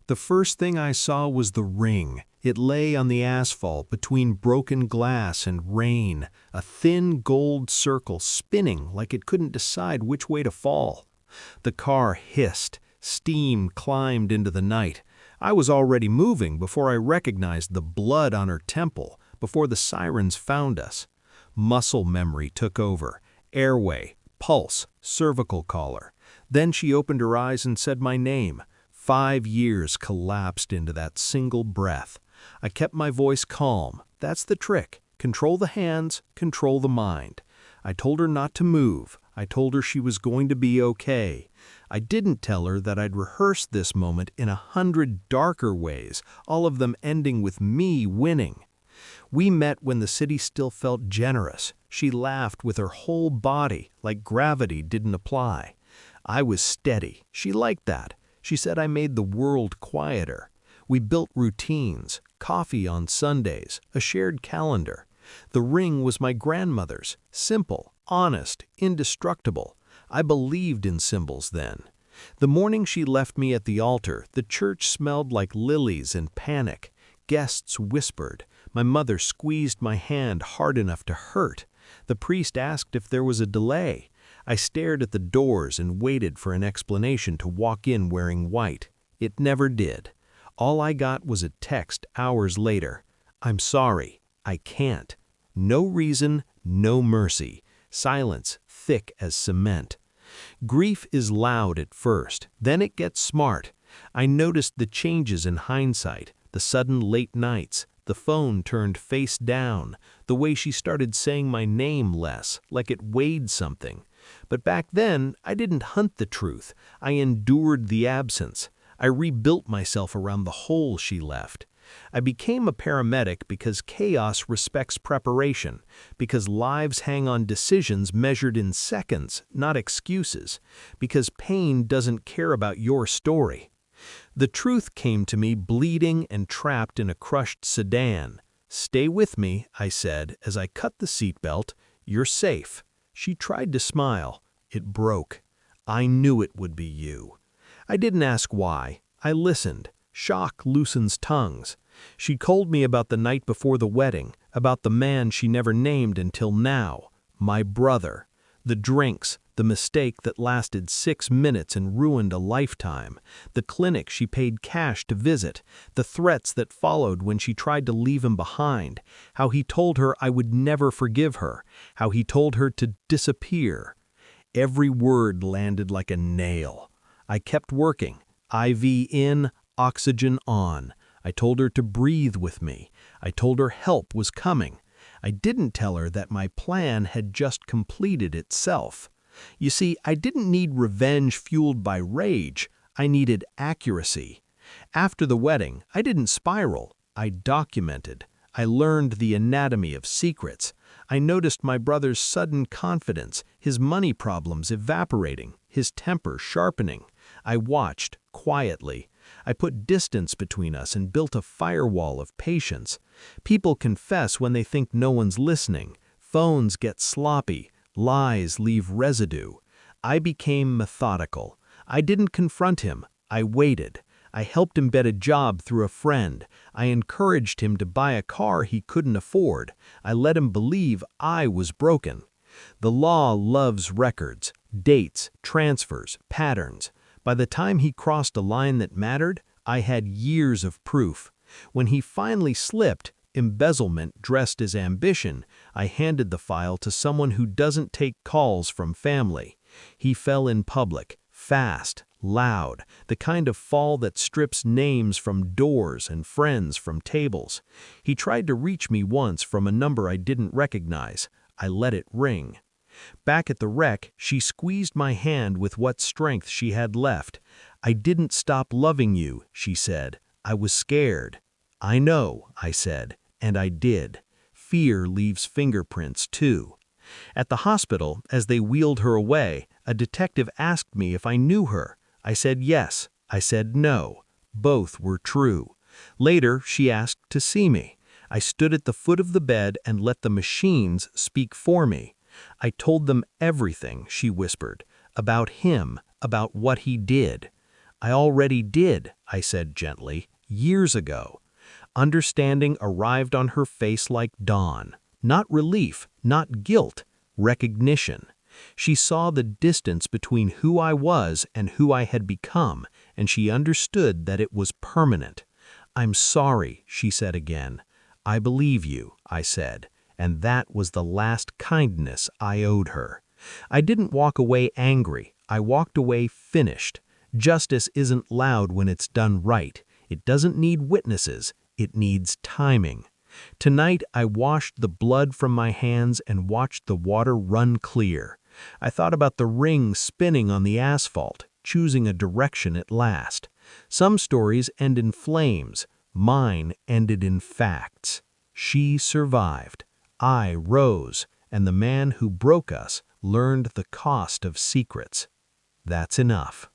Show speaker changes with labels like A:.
A: The first thing I saw was the ring. It lay on the asphalt between broken glass and rain, a thin gold circle spinning like it couldn't decide which way to fall. The car hissed. Steam climbed into the night. I was already moving before I recognized the blood on her temple, before the sirens found us. Muscle memory took over. Airway, pulse, cervical collar. Then she opened her eyes and said my name. 5 years collapsed into that single breath. I kept my voice calm. That's the trick. Control the hands, control the mind. I told her not to move. I told her she was going to be okay. I didn't tell her that I'd rehearsed this moment in 100 darker ways, all of them ending with me winning. We met when the city still felt generous. She laughed with her whole body, like gravity didn't apply. I was steady. She liked that. She said I made the world quieter. We built routines, coffee on Sundays, a shared calendar. The ring was my grandmother's, simple, honest, indestructible. I believed in symbols then. The morning she left me at the altar, the church smelled like lilies and panic. Guests whispered. My mother squeezed my hand hard enough to hurt. The priest asked if there was a delay. I stared at the doors and waited for an explanation to walk in wearing white. It never did. All I got was a text hours later. I'm sorry. I can't. No reason, no mercy. Silence thick as cement. Grief is loud at first, then it gets smart. I noticed the changes in hindsight, the sudden late nights, the phone turned face down, the way she started saying my name less, like it weighed something. But back then, I didn't hunt the truth. I endured the absence. I rebuilt myself around the hole she left. I became a paramedic because chaos respects preparation, because lives hang on decisions measured in seconds, not excuses, because pain doesn't care about your story. The truth came to me bleeding and trapped in a crushed sedan. Stay with me, I said as I cut the seatbelt. You're safe. She tried to smile. It broke. I knew it would be you. I didn't ask why. I listened. Shock loosens tongues. She told me about the night before the wedding, about the man she never named until now, my brother. The drinks, the mistake that lasted 6 minutes and ruined a lifetime, the clinic she paid cash to visit, the threats that followed when she tried to leave him behind, how he told her I would never forgive her, how he told her to disappear. Every word landed like a nail. I kept working, IV in, oxygen on. I told her to breathe with me. I told her help was coming. I didn't tell her that my plan had just completed itself. You see, I didn't need revenge fueled by rage. I needed accuracy. After the wedding, I didn't spiral. I documented. I learned the anatomy of secrets. I noticed my brother's sudden confidence, his money problems evaporating, his temper sharpening. I watched, quietly. I put distance between us and built a firewall of patience. People confess when they think no one's listening. Phones get sloppy. Lies leave residue. I became methodical. I didn't confront him. I waited. I helped him get a job through a friend. I encouraged him to buy a car he couldn't afford. I let him believe I was broken. The law loves records, dates, transfers, patterns. By the time he crossed a line that mattered, I had years of proof. When he finally slipped, embezzlement dressed as ambition, I handed the file to someone who doesn't take calls from family. He fell in public, fast, loud, the kind of fall that strips names from doors and friends from tables. He tried to reach me once from a number I didn't recognize. I let it ring. Back at the wreck, she squeezed my hand with what strength she had left. I didn't stop loving you, she said. I was scared. I know, I said, and I did. Fear leaves fingerprints, too. At the hospital, as they wheeled her away, a detective asked me if I knew her. I said yes. I said no. Both were true. Later, she asked to see me. I stood at the foot of the bed and let the machines speak for me. I told them everything, she whispered, about him, about what he did. I already did, I said gently, years ago. Understanding arrived on her face like dawn. Not relief, not guilt, recognition. She saw the distance between who I was and who I had become, and she understood that it was permanent. "I'm sorry," she said again. "I believe you," I said, and that was the last kindness I owed her. I didn't walk away angry. I walked away finished. Justice isn't loud when it's done right. It doesn't need witnesses. It needs timing. Tonight I washed the blood from my hands and watched the water run clear. I thought about the ring spinning on the asphalt, choosing a direction at last. Some stories end in flames. Mine ended in facts. She survived. I rose, and the man who broke us learned the cost of secrets. That's enough.